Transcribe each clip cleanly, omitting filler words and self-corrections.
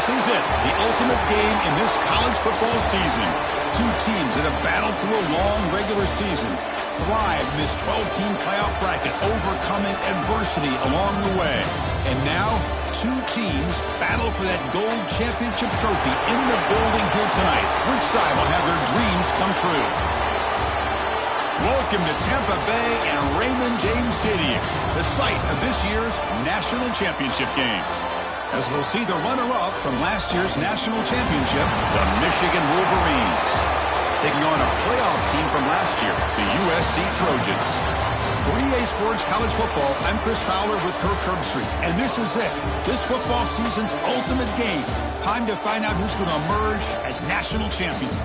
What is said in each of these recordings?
This is it, the ultimate game in this college football season. Two teams that have battled through a long regular season, thrived in this 12-team playoff bracket, overcoming adversity along the way. And now, two teams battle for that gold championship trophy in the building here tonight. Which side will have their dreams come true? Welcome to Tampa Bay and Raymond James Stadium, the site of this year's national championship game. As we'll see the runner-up from last year's national championship, the Michigan Wolverines, taking on a playoff team from last year, the USC Trojans. For EA Sports College Football, I'm Chris Fowler with Kirk Herbstreit, and this is it, this football season's ultimate game. Time to find out who's going to emerge as national champion.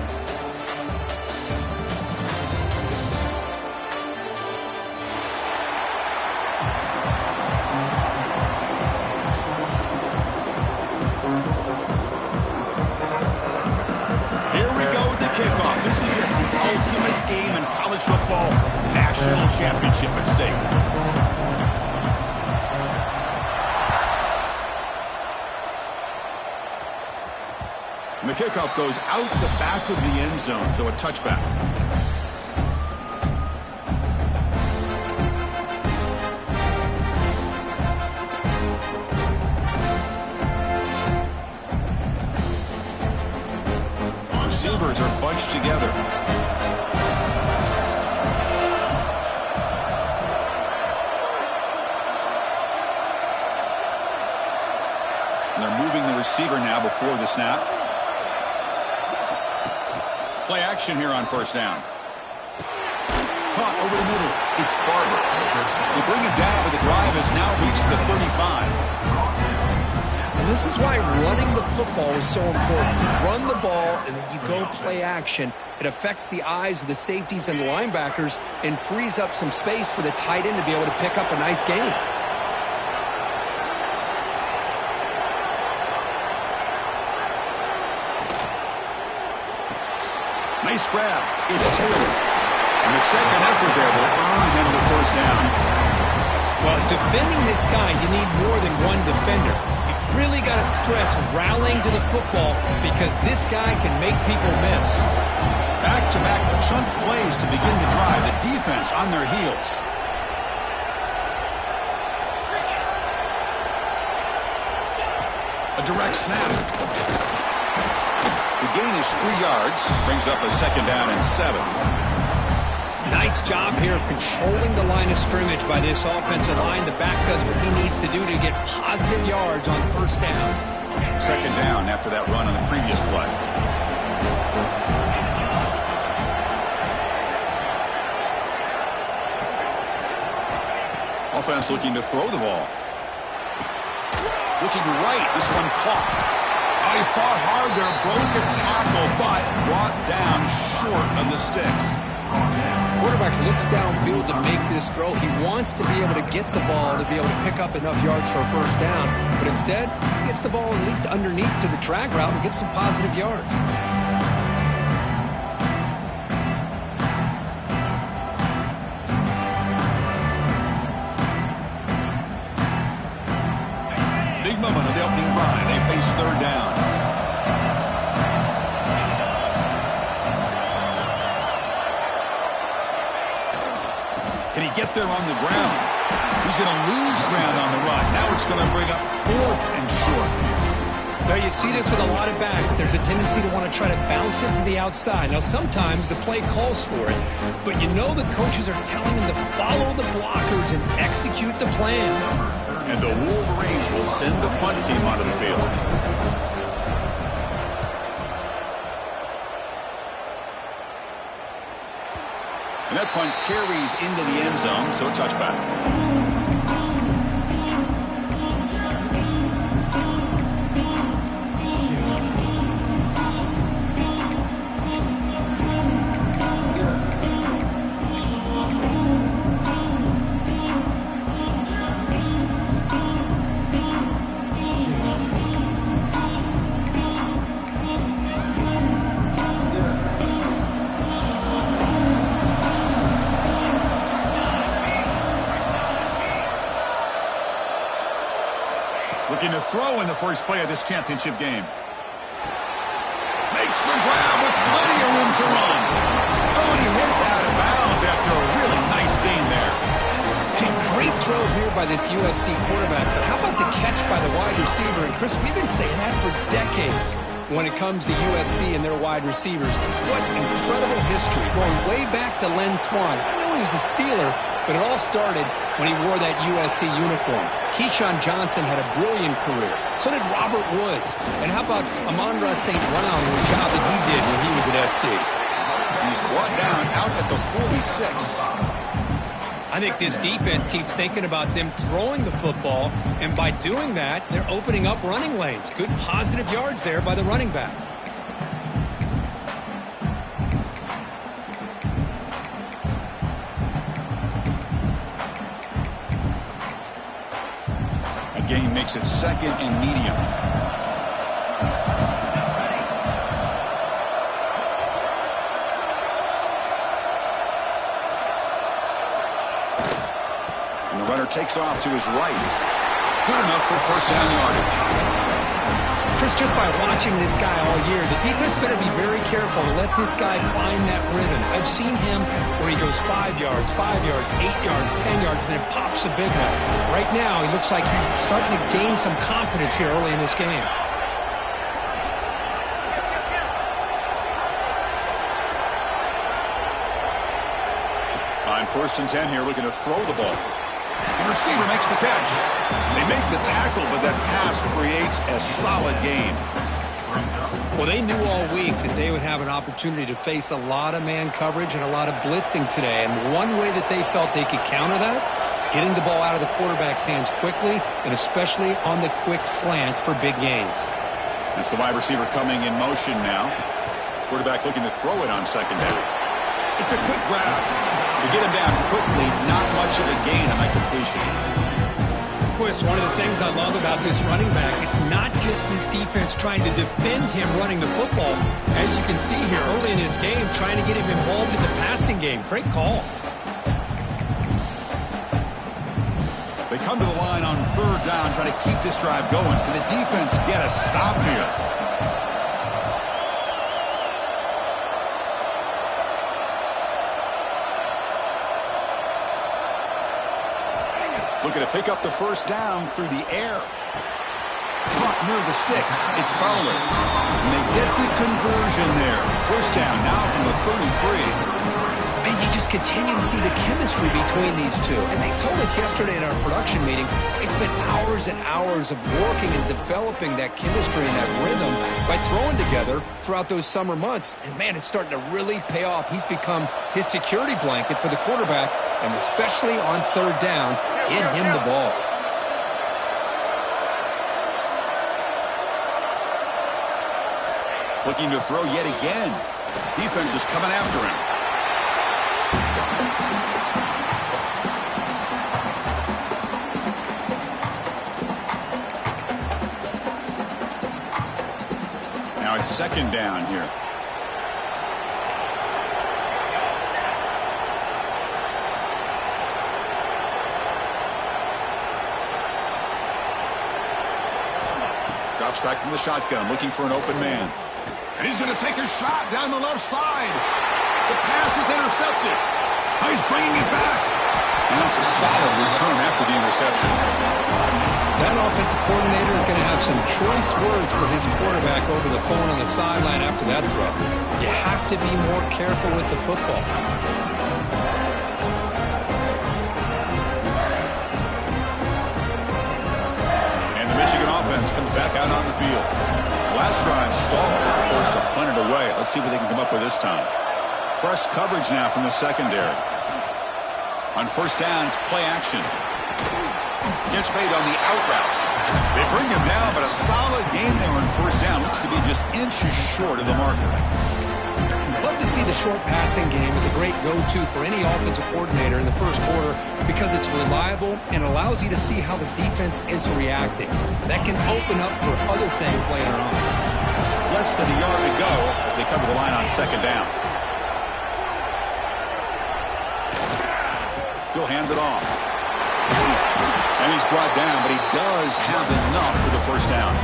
This is it, the ultimate game in college football, national championship at stake. And the kickoff goes out the back of the end zone, so a touchback. Receivers are bunched together. And they're moving the receiver now before the snap. Play action here on first down. Caught over the middle. It's Barber. They bring it down, but the drive has now reached the 35. This is why running the football is so important. You run the ball, and then you go play action. It affects the eyes of the safeties and the linebackers and frees up some space for the tight end to be able to pick up a nice gain. Nice grab. It's Taylor. And the second effort there will earn him the first down. Well, defending this guy, you need more than one defender. Really got to stress rallying to the football because this guy can make people miss. Back-to-back chunk plays to begin the drive. The defense on their heels. A direct snap. The gain is 3 yards. Brings up a second down and 7. Nice job here of controlling the line of scrimmage by this offensive line. The back does what he needs to do to get positive yards on first down. Second down after that run on the previous play. Offense looking to throw the ball. Looking right. This one caught. Oh, he fought hard there. Broke a tackle, but brought down short of the sticks. Quarterback looks downfield to make this throw. He wants to be able to get the ball to be able to pick up enough yards for a first down. But instead, he gets the ball at least underneath to the drag route and gets some positive yards. Big moment of the opening drive. They face third down. Can he get there on the ground? He's going to lose ground on the run. Now it's going to bring up 4th and short. Now you see this with a lot of backs. There's a tendency to want to try to bounce it to the outside. Now sometimes the play calls for it, but you know the coaches are telling them to follow the blockers and execute the plan. And the Wolverines will send the punt team onto the field. And that punt carries into the end zone, so a touchback. throw in the first play of this championship game. Makes the grab with plenty of room to run. Oh, and he hits out of bounds after a really nice gain there. Hey, great throw here by this USC quarterback, but how about the catch by the wide receiver? And Chris, we've been saying that for decades when it comes to USC and their wide receivers. What incredible history, going way back to Len Swan. I know he was a Steeler, but it all started when he wore that USC uniform. Keyshawn Johnson had a brilliant career. So did Robert Woods. And how about Amon-Ra St. Brown and the job that he did when he was at SC? He's brought down out at the 46. I think this defense keeps thinking about them throwing the football, and by doing that, they're opening up running lanes. Good positive yards there by the running back. A gain makes it second and medium. And the runner takes off to his right. Good enough for first down yardage. Chris, just by watching this guy all year, the defense better be very careful to let this guy find that rhythm. I've seen him where he goes 5 yards, 8 yards, 10 yards, and then pops a big one. Right now, he looks like he's starting to gain some confidence here early in this game. On first and 10 here, looking to throw the ball. The receiver makes the catch. They make the tackle, but that pass creates a solid gain. Well, they knew all week that they would have an opportunity to face a lot of man coverage and a lot of blitzing today. And one way that they felt they could counter that, getting the ball out of the quarterback's hands quickly, and especially on the quick slants for big gains. That's the wide receiver coming in motion now. Quarterback looking to throw it on second down. It's a quick grab. To get him down quickly, not much of a gain on that completion. Boy, it's one of the things I love about this running back. It's not just this defense trying to defend him running the football. As you can see here early in his game, trying to get him involved in the passing game. Great call. They come to the line on third down, trying to keep this drive going. Can the defense get a stop here? Looking to pick up the first down through the air. Caught near the sticks. It's Fowler. And they get the conversion there. First down now from the 33. And you just continue to see the chemistry between these two. And they told us yesterday in our production meeting, they spent hours and hours of working and developing that chemistry and that rhythm by throwing together throughout those summer months. And, man, it's starting to really pay off. He's become his security blanket for the quarterback, and especially on third down, get him the ball. Looking to throw yet again. Defense is coming after him. Now it's second down here. Drops back from the shotgun, looking for an open man. And he's going to take a shot down the left side. The pass is intercepted. Oh, he's bringing it back. And that's a solid return after the interception. That offensive coordinator is going to have some choice words for his quarterback over the phone on the sideline after that throw. You have to be more careful with the football. And the Michigan offense comes back out on the field. Last drive stalled, forced to punt it away. Let's see what they can come up with this time. Press coverage now from the secondary. On first down, it's play action. Gets made on the out route. They bring him down, but a solid game there on first down. Looks to be just inches short of the marker. Love to see the short passing game as a great go-to for any offensive coordinator in the first quarter because it's reliable and allows you to see how the defense is reacting. That can open up for other things later on. Less than a yard to go as they cover the line on second down. He'll hand it off. And he's brought down, but he does have enough for the first down.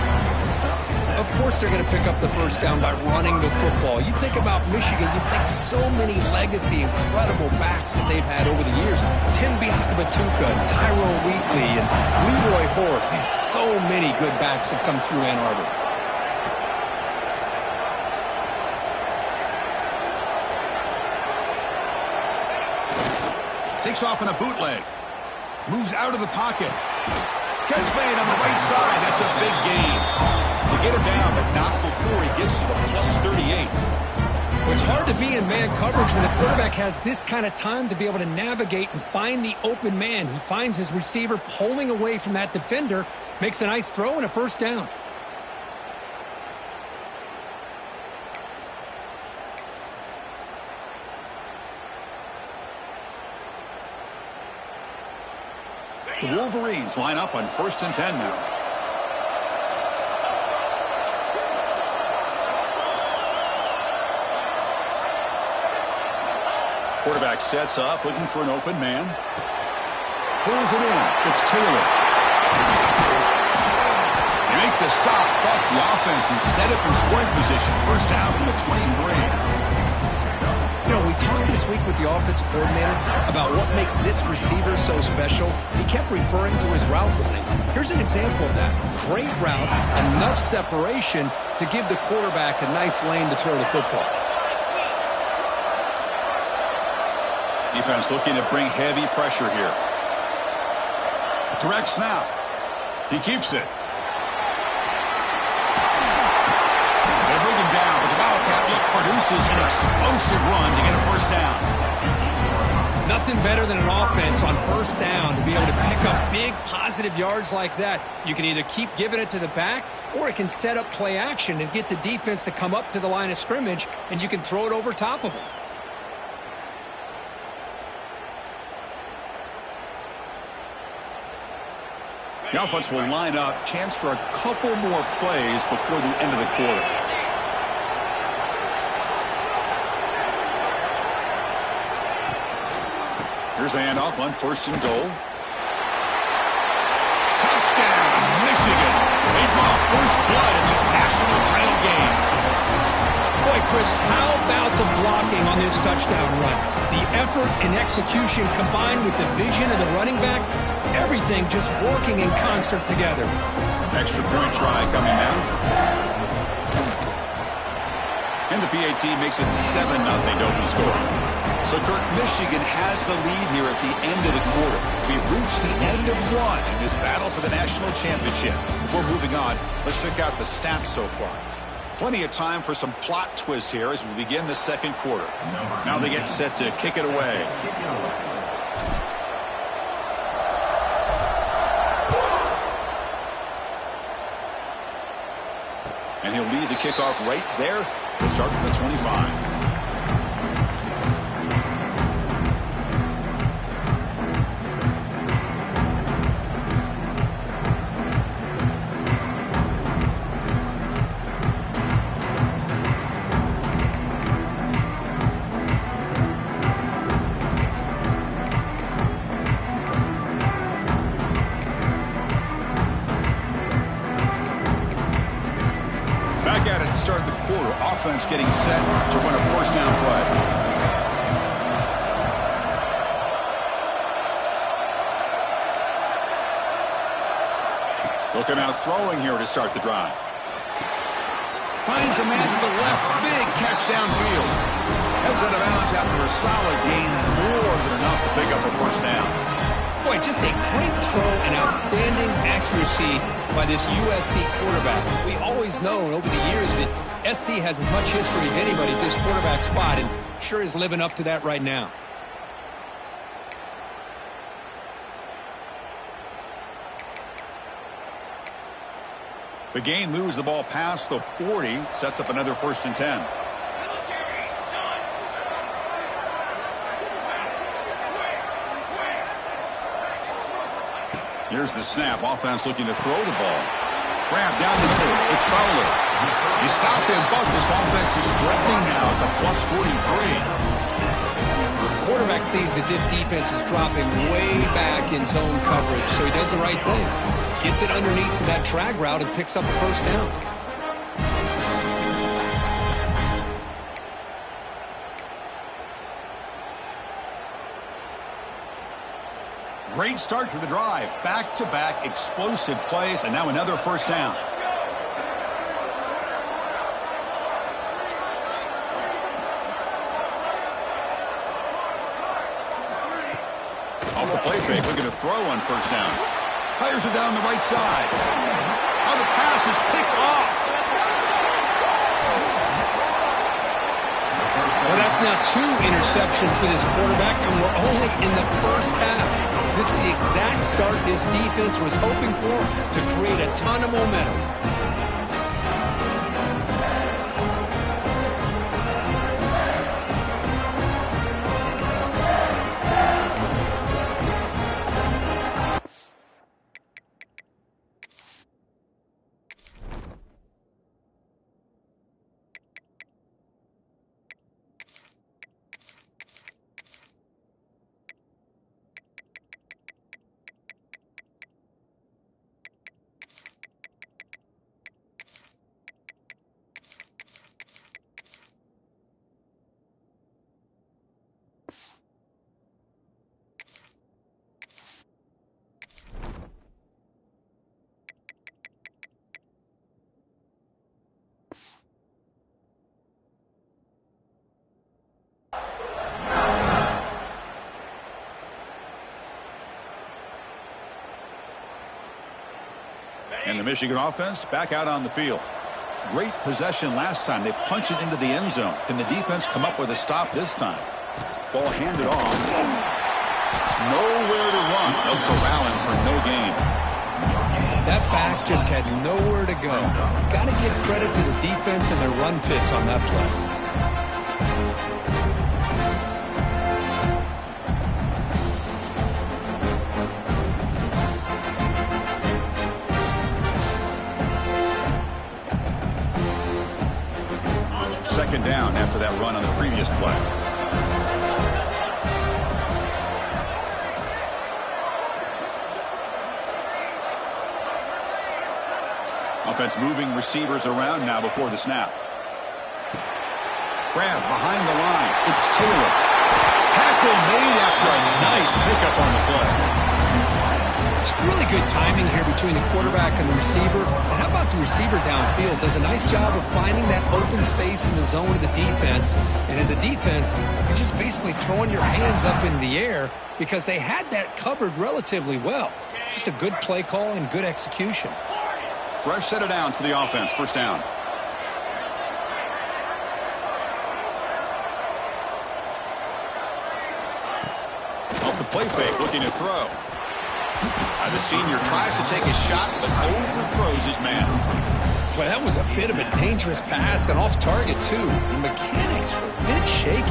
Of course they're going to pick up the first down by running the football. You think about Michigan, you think so many legacy, incredible backs that they've had over the years. Tim Biakabatuka, Tyrone Wheatley, and Leroy Hort. Man, so many good backs have come through Ann Arbor. Takes off in a bootleg. Moves out of the pocket. Catch made on the right side. That's a big gain. To get him down, but not before he gets to the plus 38. Well, it's hard to be in man coverage when the quarterback has this kind of time to be able to navigate and find the open man. He finds his receiver pulling away from that defender, makes a nice throw and a first down. The Wolverines line up on 1st and 10 now. Quarterback sets up, looking for an open man. Pulls it in. It's Taylor. They make the stop, but the offense is set up in scoring position. First down from the 23. You know, we talked this week with the offensive coordinator about what makes this receiver so special. He kept referring to his route running. Here's an example of that. Great route, enough separation to give the quarterback a nice lane to throw the football. Defense looking to bring heavy pressure here. Direct snap. He keeps it. They bring him down, but the Wildcat look produces an explosive run to get a first down. Nothing better than an offense on first down to be able to pick up big positive yards like that. You can either keep giving it to the back, or it can set up play action and get the defense to come up to the line of scrimmage, and you can throw it over top of them. The offense will line up. Chance for a couple more plays before the end of the quarter. Here's the handoff on 1st and goal. Touchdown, Michigan. They draw first blood in this national title game. Boy, Chris, how about the blocking on this touchdown run? The effort and execution combined with the vision of the running back, everything just working in concert together. Extra point try coming now. And the PAT makes it 7-0 to open score. So, Kirk, Michigan has the lead here at the end of the quarter. We've reached the end of one in this battle for the national championship. Before moving on, let's check out the stats so far. Plenty of time for some plot twists here as we begin the second quarter. Now they get set to kick it away. And he'll lead the kickoff right there to start from the 25. Start the quarter. Offense getting set to run a first down play. Looking out throwing here to start the drive. Finds a man to the left. Big catch downfield. Heads out of bounds after a solid gain. More than enough to pick up a first down. Boy, just a great throw and outstanding accuracy by this USC quarterback. We always know over the years that SC has as much history as anybody at this quarterback spot, and sure is living up to that right now. The gain moves the ball past the 40, sets up another 1st and 10. Here's the snap. Offense looking to throw the ball. Grab down the middle. It's Fowler. You stop him, but this offense is threatening now at the plus 43. quarterback sees that this defense is dropping way back in zone coverage, so he does the right thing. Gets it underneath to that drag route and picks up a first down. Great start to the drive. Back-to-back explosive plays, and now another first down. Off the play fake, looking to throw on first down. Fires it down the right side. Oh, the pass is picked off. Well, that's now 2 interceptions for this quarterback, and we're only in the first half. This is the exact start this defense was hoping for to create a ton of momentum. And the Michigan offense back out on the field. Great possession last time. They punch it into the end zone. Can the defense come up with a stop this time? Ball handed off. Nowhere to run. They'll corral him for no gain. That back just had nowhere to go. Got to give credit to the defense and their run fits on that play. Second down after that run on the previous play. Offense moving receivers around now before the snap. Grab behind the line. It's Taylor. Tackle made after a nice pickup on the play. It's really good timing here between the quarterback and the receiver. And how about the receiver downfield? Does a nice job of finding that open space in the zone of the defense. And as a defense, you're just basically throwing your hands up in the air because they had that covered relatively well. Just a good play call and good execution. Fresh set of downs for the offense. First down. Off the play fake, looking to throw. The senior tries to take a shot, but overthrows his man. Boy, that was a bit of a dangerous pass and off target, too. The mechanics were a bit shaky.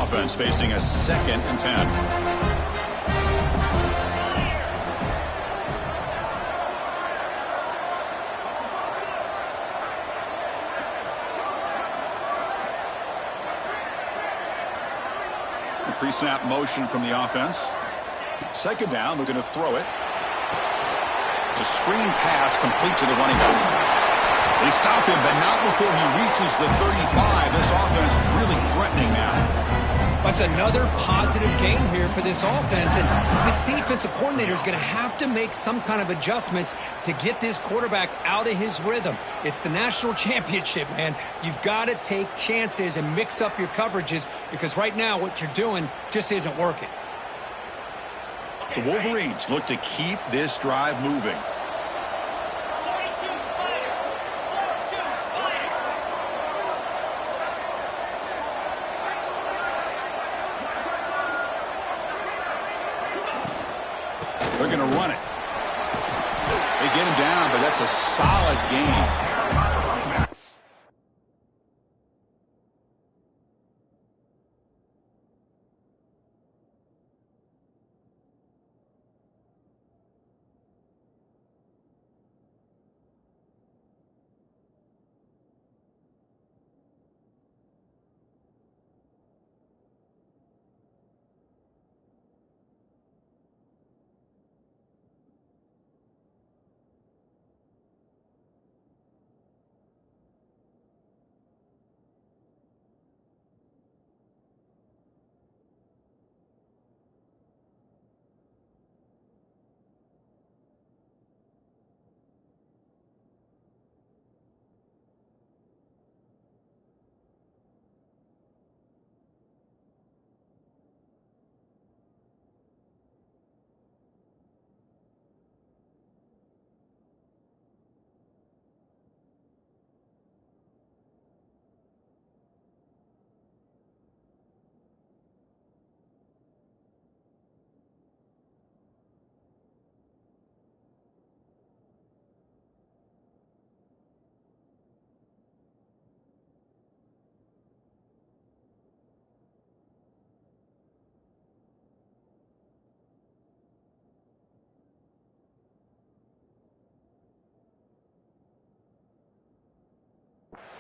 Offense facing a 2nd and 10. Pre-snap motion from the offense. Second down, looking to throw it. It's a screen pass complete to the running back. They stop him, but not before he reaches the 35. This offense really threatening now. That's another positive game here for this offense, and this defensive coordinator is going to have to make some kind of adjustments to get this quarterback out of his rhythm. It's the national championship, man. You've got to take chances and mix up your coverages because right now what you're doing just isn't working. The Wolverines look to keep this drive moving. They're going to run it. They get him down, but that's a solid gain.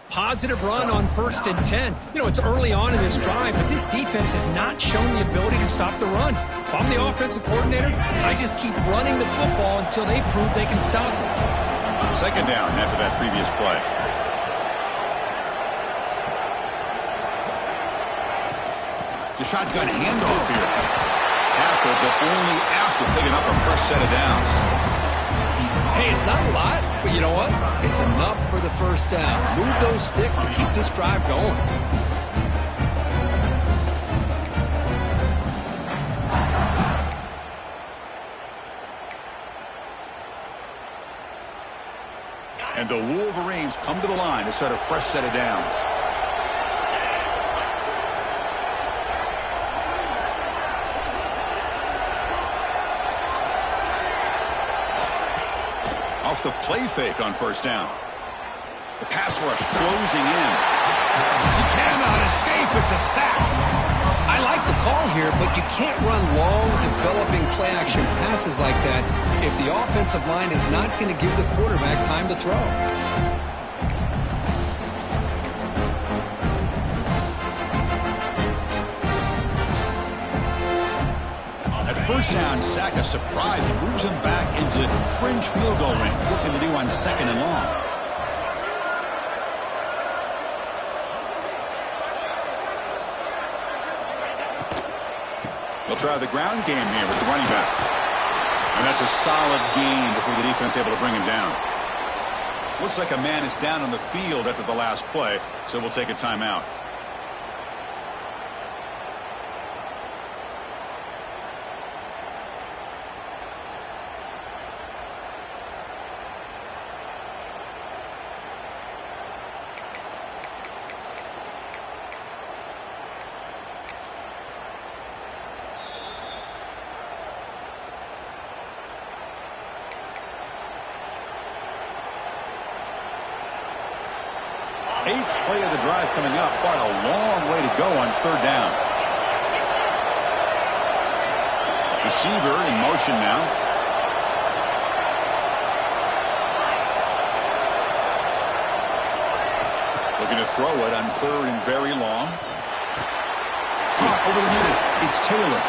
Positive run on 1st and 10. You know, it's early on in this drive, but this defense has not shown the ability to stop the run. If I'm the offensive coordinator, I just keep running the football until they prove they can stop it. Second down after that previous play. The shotgun handoff here. Tackle, but only after picking up a fresh set of downs. Hey, it's not a lot, but you know what? It's enough for the first down. Move those sticks and keep this drive going. And the Wolverines come to the line to set a fresh set of downs. Off the play fake on first down. The pass rush closing in. He cannot escape. It's a sack. I like the call here, but you can't run long, developing play-action passes like that if the offensive line is not going to give the quarterback time to throw. First down, sack, a surprise. He moves him back into fringe field goal range. Looking to do on 2nd and long. They'll try the ground game here with the running back. And that's a solid gain before the defense able to bring him down. Looks like a man is down on the field after the last play, so we'll take a timeout. Eighth play of the drive coming up, but a long way to go on 3rd down. Receiver in motion now. Looking to throw it on 3rd and very long. Caught over the middle. It's Taylor.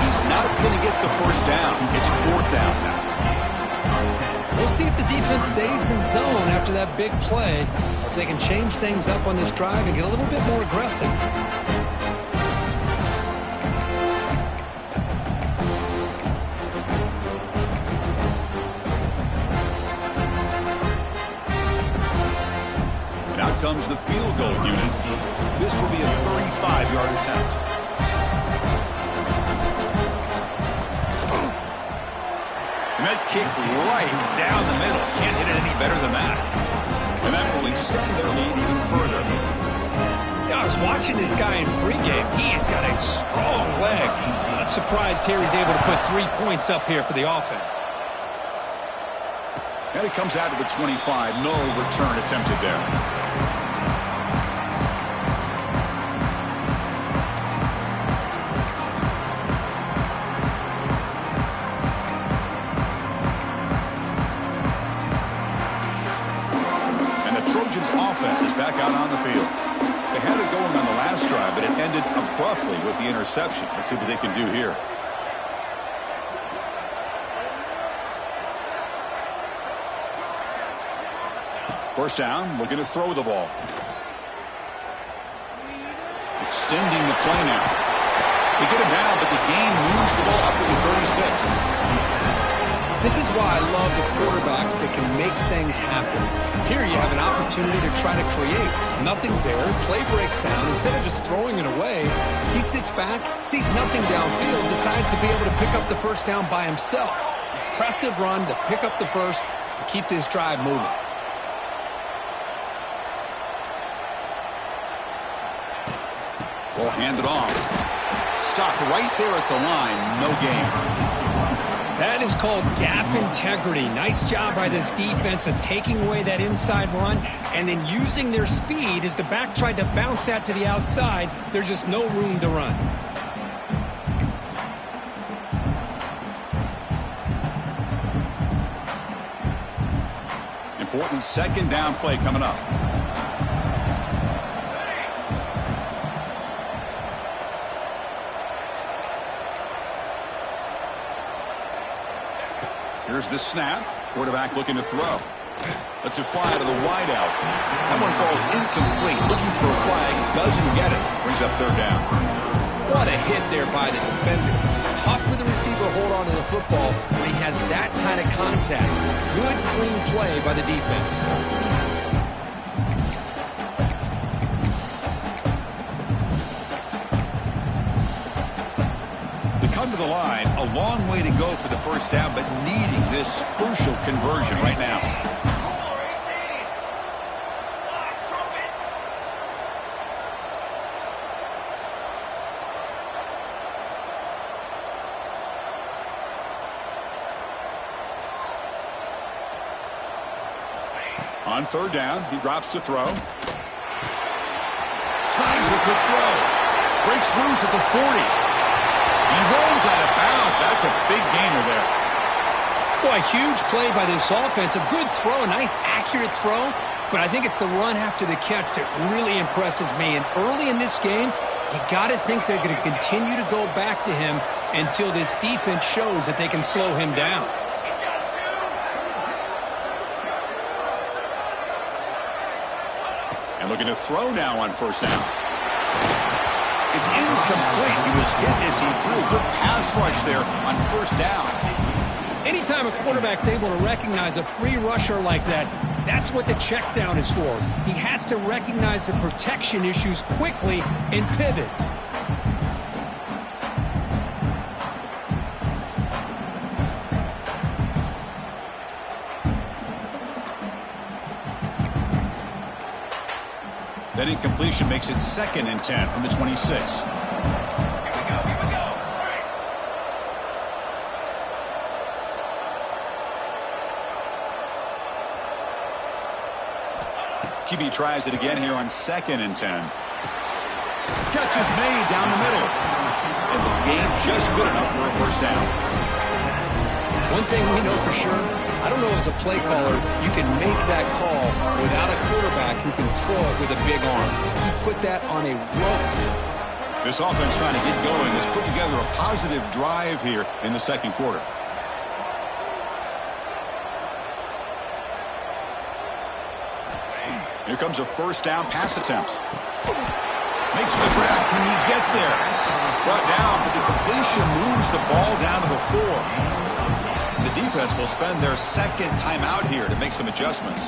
He's not going to get the first down. It's 4th down now. We'll see if the defense stays in zone after that big play, or if they can change things up on this drive and get a little bit more aggressive. And out comes the field goal unit. This will be a 35-yard attempt. And that kick right down the middle. Can't hit it any better than that. And that will extend their lead even further. Yeah, I was watching this guy in pregame. He has got a strong leg. Not surprised here he's able to put 3 points up here for the offense. And it comes out to the 25. No return attempted there. Offense is back out on the field. They had it going on the last drive, but it ended abruptly with the interception. Let's see what they can do here. First down, looking to throw the ball. Extending the play now. They get him down, but the gain moves the ball up to the 36. This is why I love the quarterbacks that can make things happen. Here you have an opportunity to try to create. Nothing's there. Play breaks down. Instead of just throwing it away, he sits back, sees nothing downfield, decides to be able to pick up the first down by himself. Impressive run to pick up the first and keep this drive moving. Ball handed off. Stopped right there at the line. No gain. That is called gap integrity. Nice job by this defense of taking away that inside run and then using their speed as the back tried to bounce that to the outside. There's just no room to run. Important 2nd down play coming up. Here's the snap. Quarterback looking to throw. Lets it fly to the wideout. That one falls incomplete. Looking for a flag. Doesn't get it. Brings up third down. What a hit there by the defender. Tough for the receiver to hold on to the football when he has that kind of contact. Good, clean play by the defense. They come to the line. A long way to go for the first down, but needing this crucial conversion right now. On third down, he drops to throw. Tries a quick throw. Breaks loose at the 40. He rolls out of bounds. That's a big gainer there. Boy, huge play by this offense. A good throw, a nice accurate throw. But I think it's the run after the catch that really impresses me. And early in this game, you got to think they're going to continue to go back to him until this defense shows that they can slow him down. Looking to throw now on first down. It's incomplete. He was hit as he threw. Good pass rush there on first down. Anytime a quarterback's able to recognize a free rusher like that, that's what the check down is for. He has to recognize the protection issues quickly and pivot. That incompletion makes it 2nd and 10 from the 26. Here we go. QB tries it again here on 2nd and 10. Catch is made down the middle. And the game just good enough for a first down. One thing we know for sure, I don't know as a play caller, you can make that call without a quarterback who can throw it with a big arm. He put that on a rope. This offense trying to get going has put together a positive drive here in the second quarter. Here comes a first down pass attempt. Makes the grab. Can he get there? Brought down, but the completion moves the ball down to the 4. The defense will spend their second timeout here to make some adjustments.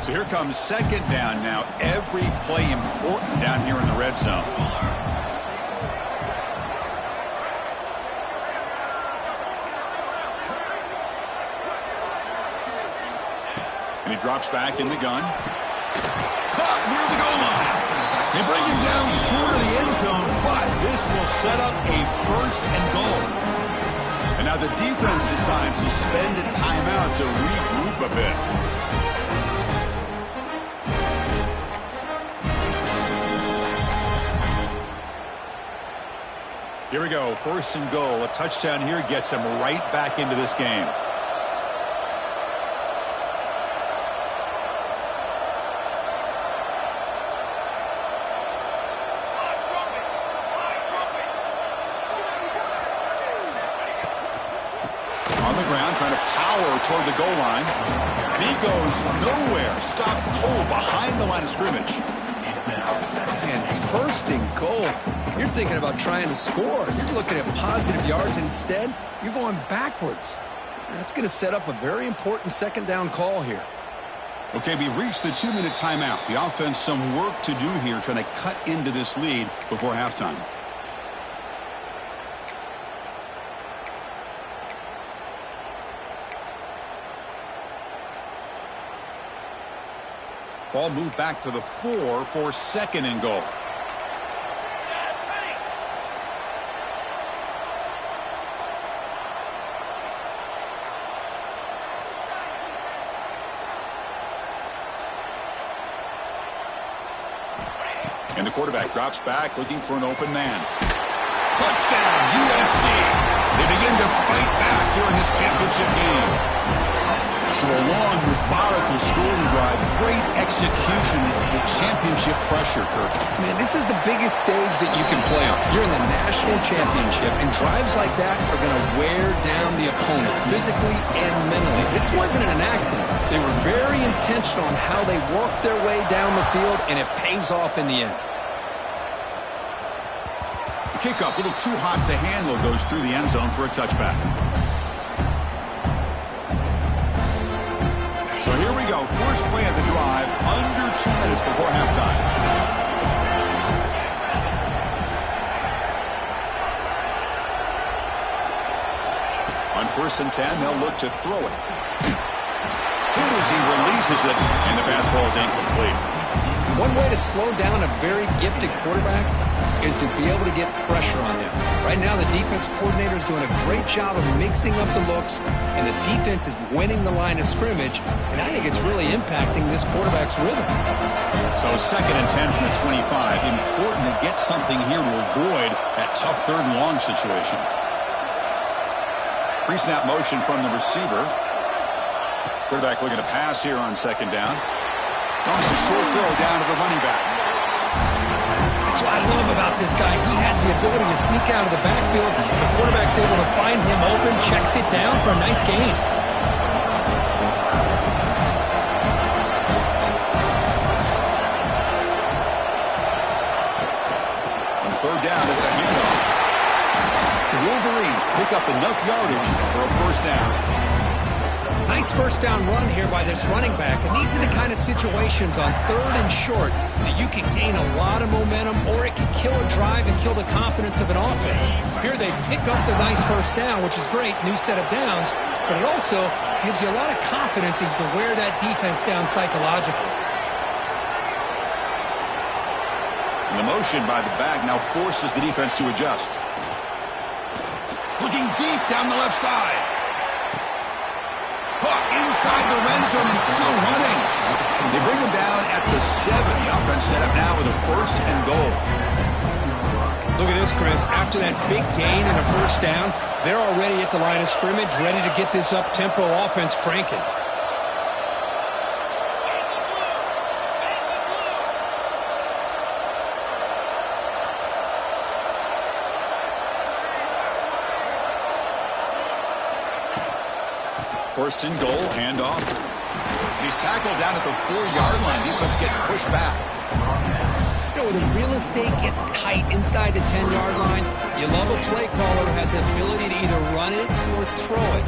So here comes second down now. Every play important down here in the red zone. And he drops back in the gun. Caught near the goal line. They bring him down short of the end zone, but this will set up a 1st and goal. And now the defense decides to spend a timeout to regroup a bit. Here we go, 1st and goal. A touchdown here gets him right back into this game. Trying to power toward the goal line. And he goes nowhere. Stopped cold behind the line of scrimmage. And it's 1st and goal. You're thinking about trying to score. You're looking at positive yards, and instead, you're going backwards. That's going to set up a very important 2nd down call here. Okay, we reached the 2-minute timeout. The offense some work to do here, trying to cut into this lead before halftime. Ball moved back to the 4 for 2nd and goal. And the quarterback drops back looking for an open man. Touchdown, USC. They begin to fight back here in this championship game. So a long, methodical scoring drive. Great execution with championship pressure, Kirk. Man, this is the biggest stage that you can play on. You're in the national championship, and drives like that are going to wear down the opponent physically and mentally. This wasn't an accident. They were very intentional on how they worked their way down the field, and it pays off in the end. The kickoff, a little too hot to handle, goes through the end zone for a touchback. So here we go. First play of the drive, under 2 minutes before halftime. On 1st and 10, they'll look to throw it. Good as he releases it, and the pass ball is incomplete. One way to slow down a very gifted quarterback is to be able to get pressure on him. Right now, the defense coordinator is doing a great job of mixing up the looks, and the defense is winning the line of scrimmage, and I think it's really impacting this quarterback's rhythm. So 2nd and 10 from the 25. Important to get something here to avoid that tough 3rd and long situation. Pre-snap motion from the receiver. Quarterback looking to pass here on 2nd down. Toss a short throw down to the running back. That's what I love about this guy. He has the ability to sneak out of the backfield. The quarterback's able to find him open, checks it down for a nice gain. On 3rd down, it's a handoff. The Wolverines pick up enough yardage for a 1st down. Nice 1st down run here by this running back, and these are the kind of situations on 3rd and short that you can gain a lot of momentum, or it can kill a drive and kill the confidence of an offense. Here they pick up the nice 1st down, which is great, new set of downs, but it also gives you a lot of confidence that you can wear that defense down psychologically. And the motion by the back now forces the defense to adjust. Looking deep down the left side. Caught inside the red zone and still running. They bring him down at the 7. The offense set up now with a 1st and goal. Look at this, Chris. After that big gain and a 1st down, they're already at the line of scrimmage, ready to get this up-tempo offense cranking. First and goal, handoff. And he's tackled down at the 4-yard line. Defense getting pushed back. You know, when the real estate gets tight inside the 10-yard line, you love a play caller who has the ability to either run it or throw it.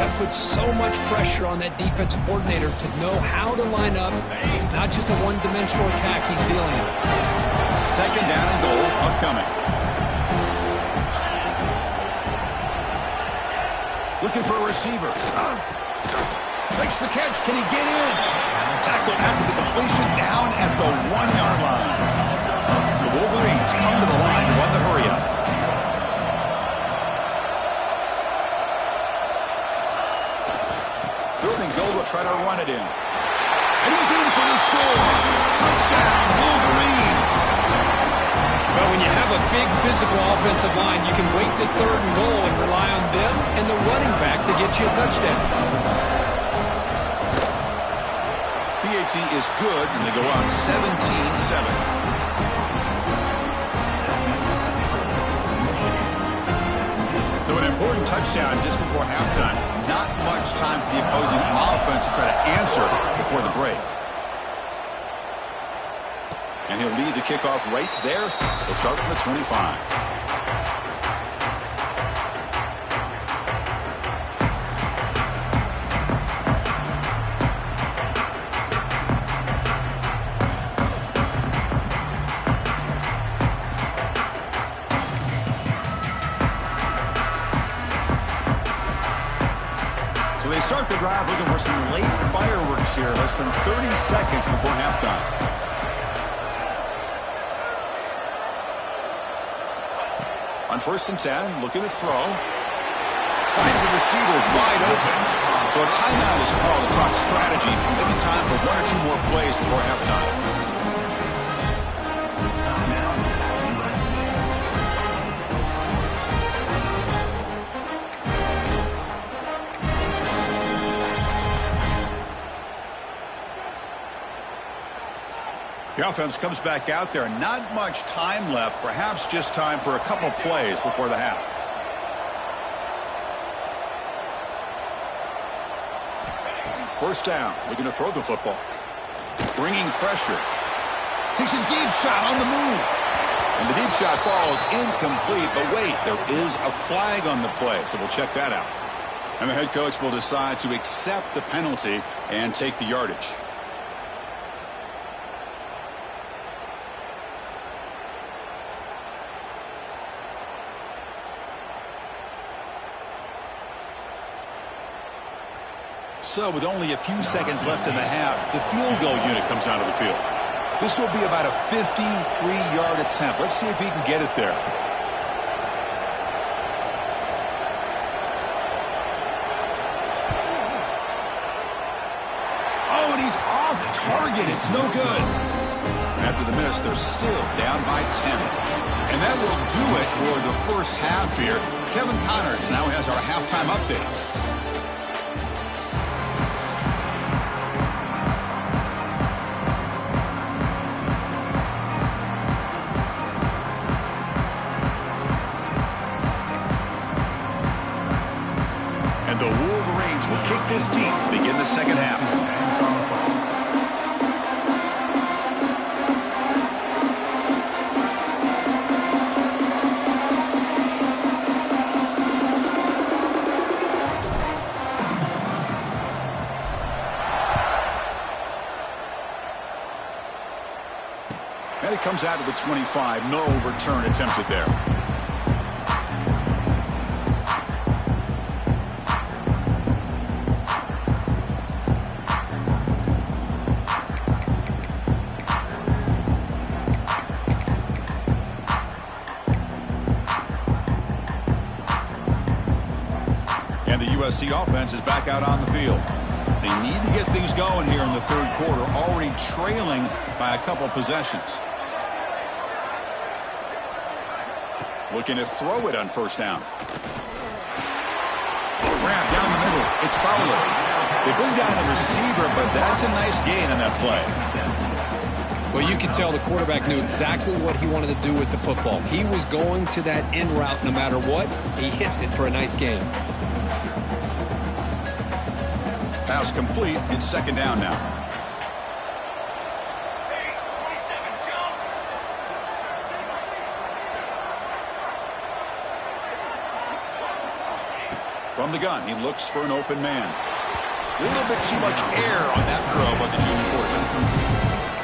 That puts so much pressure on that defensive coordinator to know how to line up. It's not just a one-dimensional attack he's dealing with. 2nd down and goal, upcoming. Looking for a receiver. Makes the catch. Can he get in? Tackled after the completion down at the 1-yard line. The Wolverines come to the line to run the hurry up. Third and goal, will try to run it in. And he's in for the score. Touchdown, Wolverines. Well, when you have a big physical offensive line, you can wait to 3rd and goal and rely on them and the running back to get you a touchdown. PAT is good, and they go on 17-7. So an important touchdown just before halftime. Not much time for the opposing offense to try to answer before the break. And he'll lead the kickoff right there. They'll start from the 25. So they start the drive looking for some late fireworks here, less than 30 seconds before halftime. On 1st and 10, looking to throw. Finds the receiver wide open. So a timeout is called to talk strategy. Maybe time for 1 or 2 more plays before halftime. The offense comes back out there. Not much time left. Perhaps just time for a couple plays before the half. First down. Looking to throw the football. Bringing pressure. Takes a deep shot on the move. And the deep shot falls incomplete. But wait, there is a flag on the play. So we'll check that out. And the head coach will decide to accept the penalty and take the yardage. So with only a few seconds left in the half, the field goal unit comes out of the field. This will be about a 53-yard attempt. Let's see if he can get it there. Oh, and he's off target. It's no good. After the miss, they're still down by 10. And that will do it for the first half here. Kevin Connors now has our halftime update. The Wolverines will kick this deep to begin the second half. And it comes out of the 25. No return attempted there. And the USC offense is back out on the field. They need to get things going here in the third quarter, already trailing by a couple possessions. Looking to throw it on first down. Grab down the middle. It's Fowler. They bring down the receiver, but that's a nice gain on that play. Well, you can tell the quarterback knew exactly what he wanted to do with the football. He was going to that in route no matter what. He hits it for a nice gain. Pass complete. It's second down now. From the gun, he looks for an open man. A little bit too much air on that throw by the junior quarterback.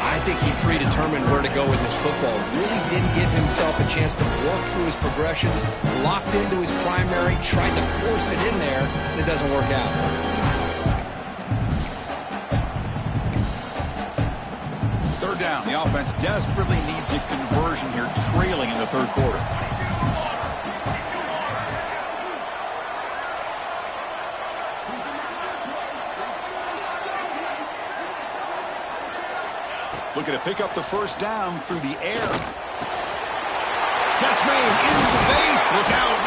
I think he predetermined where to go with his football. Really didn't give himself a chance to work through his progressions. Locked into his primary, tried to force it in there, and it doesn't work out. Third down. The offense desperately needs a conversion here, trailing in the third quarter. Looking to pick up the first down through the air. Catch made in space. Look out.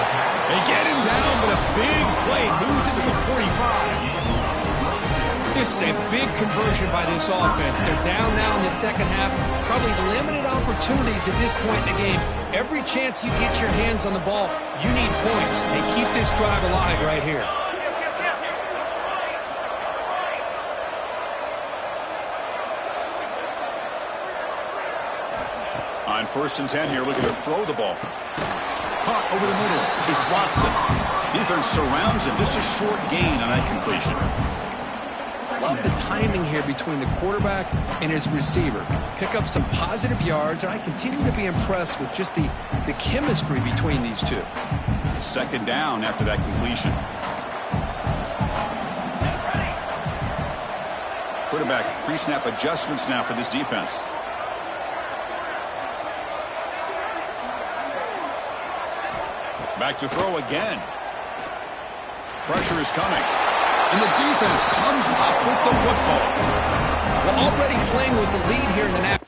They get him down, but a big play moves into the 45. This is a big conversion by this offense. They're down now in the second half. Probably limited opportunities at this point in the game. Every chance you get your hands on the ball, you need points. They keep this drive alive right here. On first and 10 here, looking to throw the ball. Caught over the middle. It's Watson. Defense surrounds him. Just a short gain on that completion. Love the timing here between the quarterback and his receiver. Pick up some positive yards, and I continue to be impressed with just the chemistry between these two. Second down after that completion. Quarterback pre-snap adjustments now for this defense. Back to throw again. Pressure is coming. And the defense comes up with the football. Well, already playing with the lead here in the now.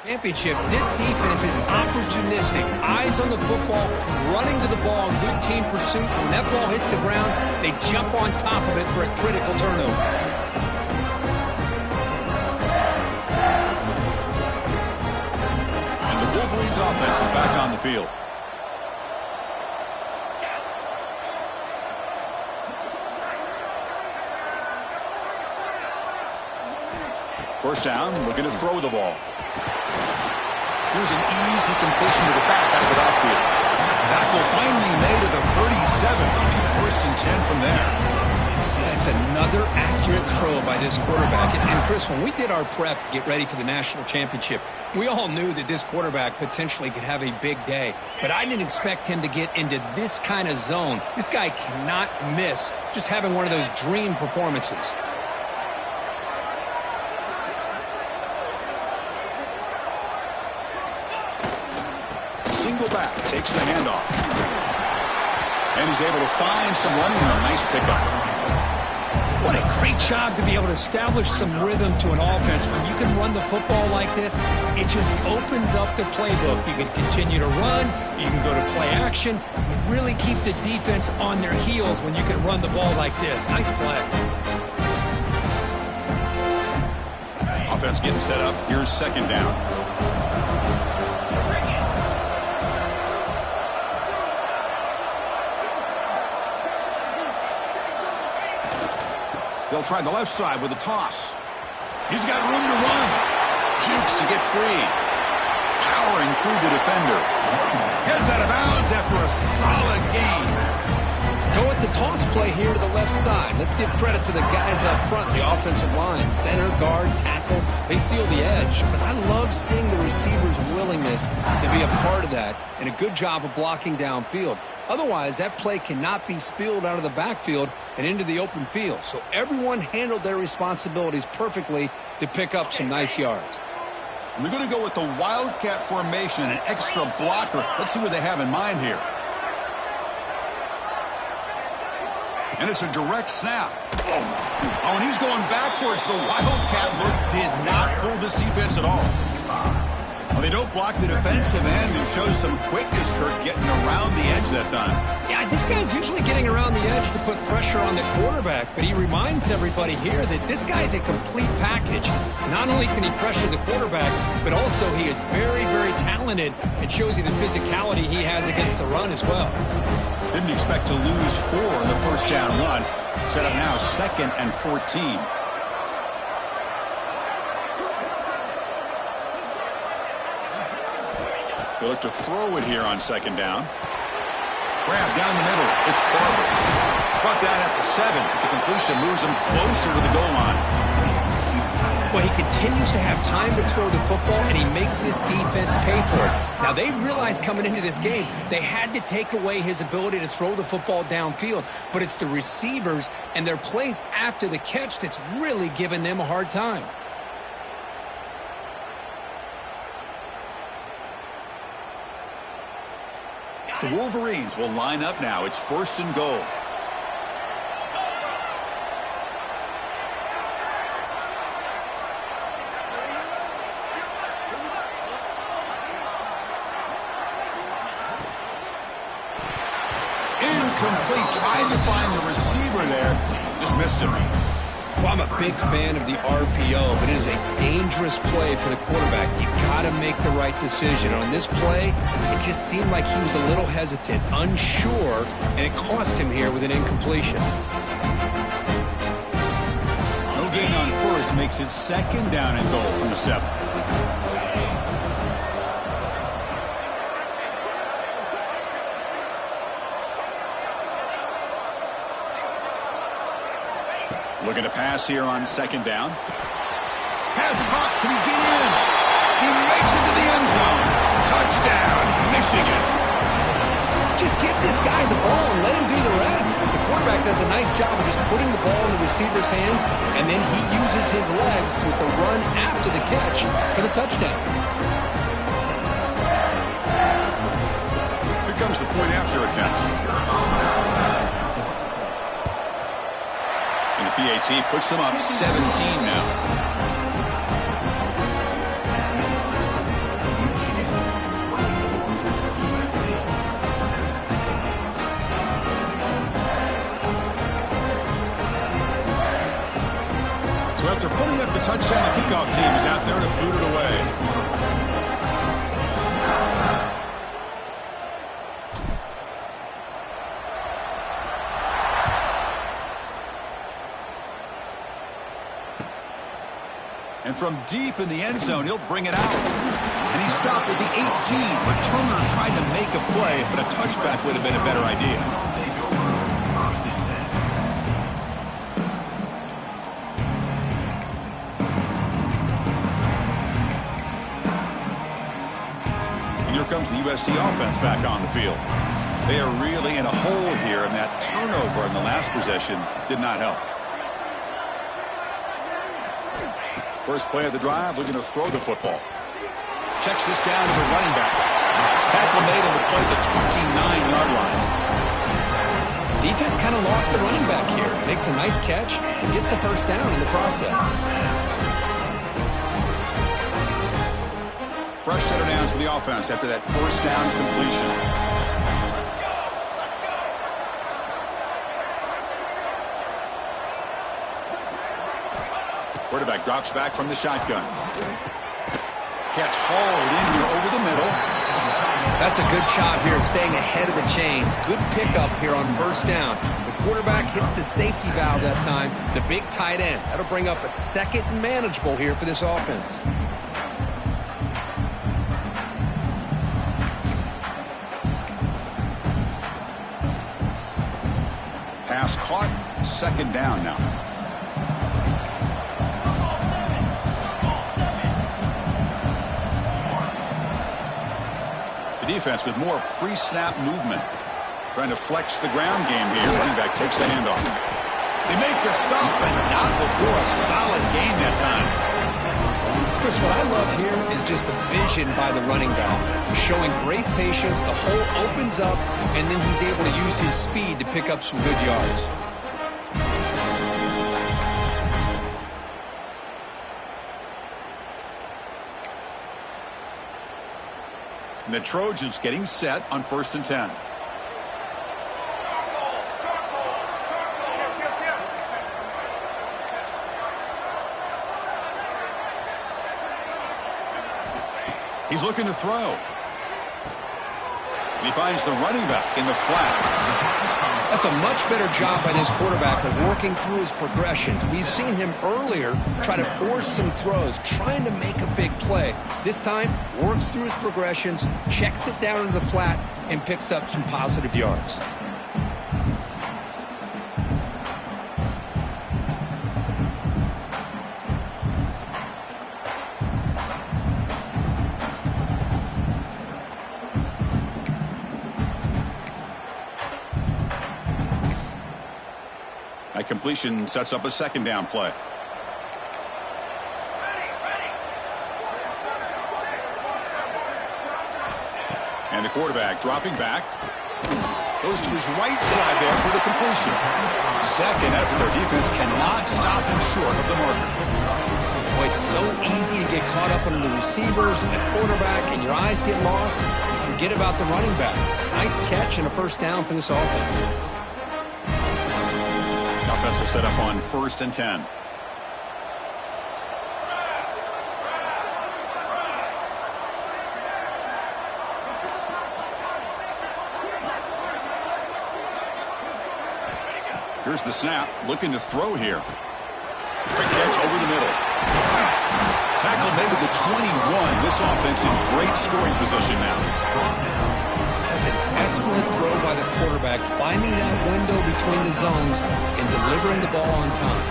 Championship, this defense is opportunistic. Eyes on the football, running to the ball in good team pursuit. When that ball hits the ground, they jump on top of it for a critical turnover. And the Wolverines offense is back on the field. First down, looking to throw the ball. Here's an easy completion to the back out of the backfield. Tackle finally made at the 37. First and 10 from there. That's another accurate throw by this quarterback. And Chris, when we did our prep to get ready for the national championship, we all knew that this quarterback potentially could have a big day. But I didn't expect him to get into this kind of zone. This guy cannot miss just having one of those dream performances. Single back, takes the handoff. And he's able to find some running room. Nice pickup. What a great job to be able to establish some rhythm to an offense. When you can run the football like this, it just opens up the playbook. You can continue to run. You can go to play action. You really keep the defense on their heels when you can run the ball like this. Nice play. Offense getting set up. Here's second down. They'll try the left side with a toss. He's got room to run. Jukes to get free. Powering through the defender. Gets out of bounds after a solid gain. Go with the toss play here to the left side. Let's give credit to the guys up front, the offensive line, center, guard, tackle. They seal the edge. But I love seeing the receiver's willingness to be a part of that and a good job of blocking downfield. Otherwise, that play cannot be spilled out of the backfield and into the open field. So everyone handled their responsibilities perfectly to pick up some nice yards. And they're going to go with the Wildcat formation and an extra blocker. Let's see what they have in mind here. And it's a direct snap. Oh, and he's going backwards. The Wildcat look did not fool this defense at all. Well, they don't block the defensive end and show some quickness, Kirk, getting around the edge that time. Yeah, this guy's usually getting around the edge to put pressure on the quarterback, but he reminds everybody here that this guy's a complete package. Not only can he pressure the quarterback, but also he is very, very talented and shows you the physicality he has against the run as well. Didn't expect to lose 4 in the first down run. Set up now 2nd and 14. They look to throw it here on second down. Grab down the middle. It's Barber. Brought down at the 7. The completion moves him closer to the goal line. Well, he continues to have time to throw the football, and he makes this defense pay for it. Now, they realized coming into this game they had to take away his ability to throw the football downfield, but it's the receivers and their plays after the catch that's really giving them a hard time. The Wolverines will line up now. It's 1st and goal. Incomplete. Tried to find the receiver there. Just missed him. Well, I'm a big fan of the RPO, but it is a dangerous play for the quarterback. You got to make the right decision. On this play, it just seemed like he was a little hesitant, unsure, and it cost him here with an incompletion. No gain on first makes it 2nd down and goal from the 7. Looking to pass here on 2nd down. Pass hot. Can he get in? He makes it to the end zone. Touchdown, Michigan. Just get this guy the ball and let him do the rest. The quarterback does a nice job of just putting the ball in the receiver's hands, and then he uses his legs with the run after the catch for the touchdown. Here comes the point after attempt. And the PAT puts them up 17 now. touchdown. The kickoff team is out there to boot it away. And from deep in the end zone, he'll bring it out. And he stopped at the 18. Returner tried to make a play, but a touchback would have been a better idea. And here comes the USC offense back on the field. They are really in a hole here, and that turnover in the last possession did not help. First play of the drive, looking to throw the football. Checks this down to the running back. Tackle made on the play at the 29-yard line. Defense kind of lost the running back here. Makes a nice catch and gets the first down in the process. Fresh set of downs for the offense after that first down completion. Quarterback drops back from the shotgun. Catch hauled in here over the middle. That's a good job here staying ahead of the chains. Good pickup here on first down. The quarterback hits the safety valve that time. The big tight end. That'll bring up a second and manageable here for this offense. Pass caught. Second down now. Defense with more pre-snap movement. Trying to flex the ground game here. Running back takes the handoff. They make the stop, but not before a solid gain that time. Chris, what I love here is just the vision by the running back. Showing great patience. The hole opens up, and then he's able to use his speed to pick up some good yards. And the Trojans getting set on 1st and 10. He's looking to throw. And he finds the running back in the flat. That's a much better job by this quarterback of working through his progressions. We've seen him earlier try to force some throws, trying to make a big play. This time, works through his progressions, checks it down into the flat, and picks up some positive yards. That completion sets up a second down play. And the quarterback dropping back. Goes to his right side there for the completion. Second effort, their defense cannot stop him short of the marker. Boy, it's so easy to get caught up under the receivers and the quarterback, and your eyes get lost. You forget about the running back. Nice catch and a first down for this offense. Offense will set up on 1st and 10. Here's the snap, looking to throw here. Quick catch over the middle. Tackle made at the 21. This offense in great scoring position now. That's an excellent throw by the quarterback, finding that window between the zones and delivering the ball on time.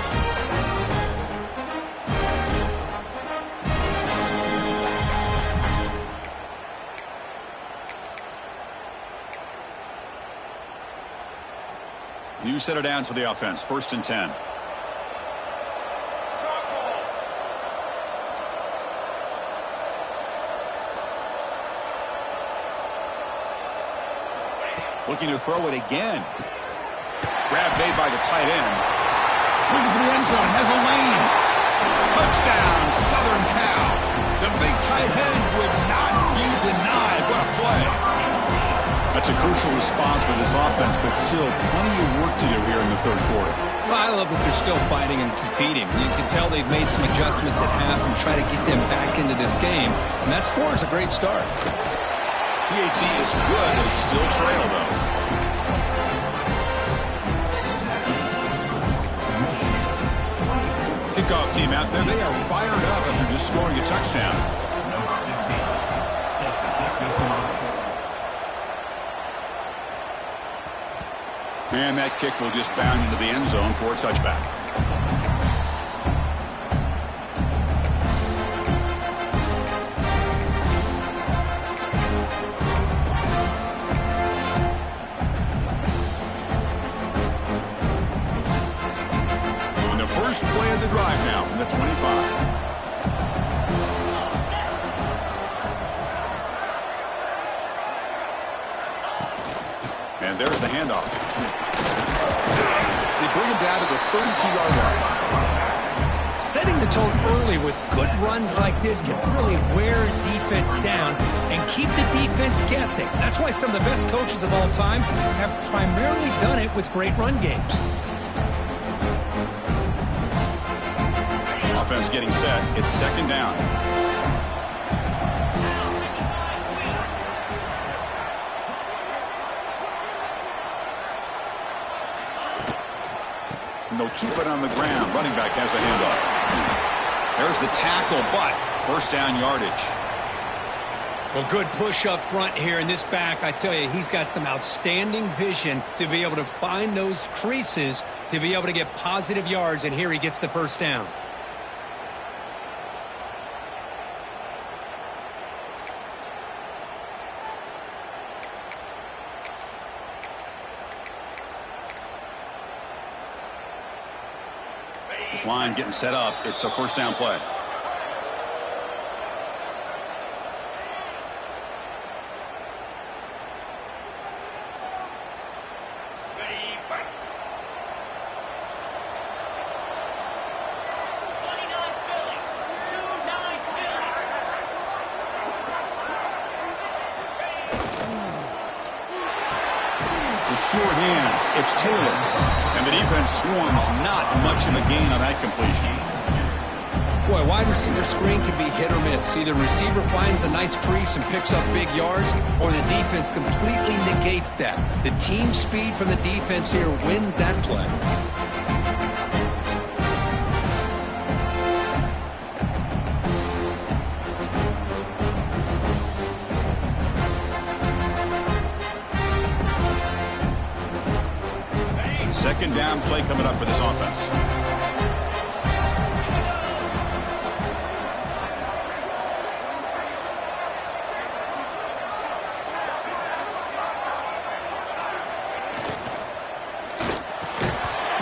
New set of downs for the offense, 1st and 10. Looking to throw it again. Grab made by the tight end. Looking for the end zone. Has a lane. Touchdown, Southern Cal. The big tight end would not be denied. What a play. That's a crucial response by this offense, but still plenty of work to do here in the third quarter. Well, I love that they're still fighting and competing. You can tell they've made some adjustments at half and try to get them back into this game. And that score is a great start. PAT is good. They still trail, though. Kickoff team out there. They are fired up after just scoring a touchdown. And that kick will just bound into the end zone for a touchback. On the first play of the drive now from the 25. And there's the handoff. They bring him down to the 32-yard line. Setting the tone early with good runs like this can really wear a defense down and keep the defense guessing. That's why some of the best coaches of all time have primarily done it with great run games. Offense getting set. It's second down. And they'll keep it on the ground. Running back has the handoff. There's the tackle, but first down yardage. Well, good push up front here in this back. I tell you, he's got some outstanding vision to be able to find those creases to be able to get positive yards, and here he gets the first down. This line getting set up. It's a first down play. Short hands. It's Taylor. And the defense swarms. Not much of a gain on that completion. Boy, wide receiver screen can be hit or miss. Either receiver finds a nice crease and picks up big yards, or the defense completely negates that. The team speed from the defense here wins that play. Second down play coming up for this offense.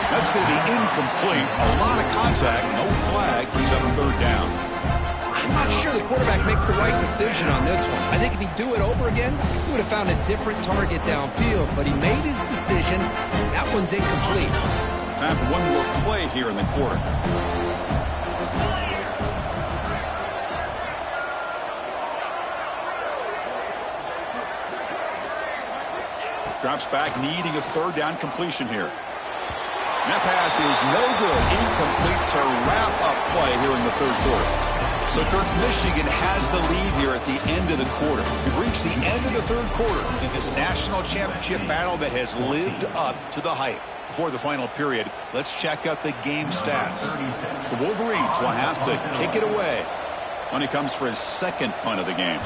That's going to be incomplete. A lot of contact. No flag. Brings up a third down. I'm not sure the quarterback makes the right decision on this one. I think if he'd do it over again, he would have found a different target downfield, but he made his decision. That one's incomplete. Time for one more play here in the quarter. Drops back, needing a third down completion here. And that pass is no good. Incomplete to wrap up play here in the third quarter. So, Kirk, Michigan has the lead here at the end of the quarter. We've reached the end of the third quarter in this national championship battle that has lived up to the hype. Before the final period, let's check out the game stats. The Wolverines will have to kick it away when he comes for his second punt of the game.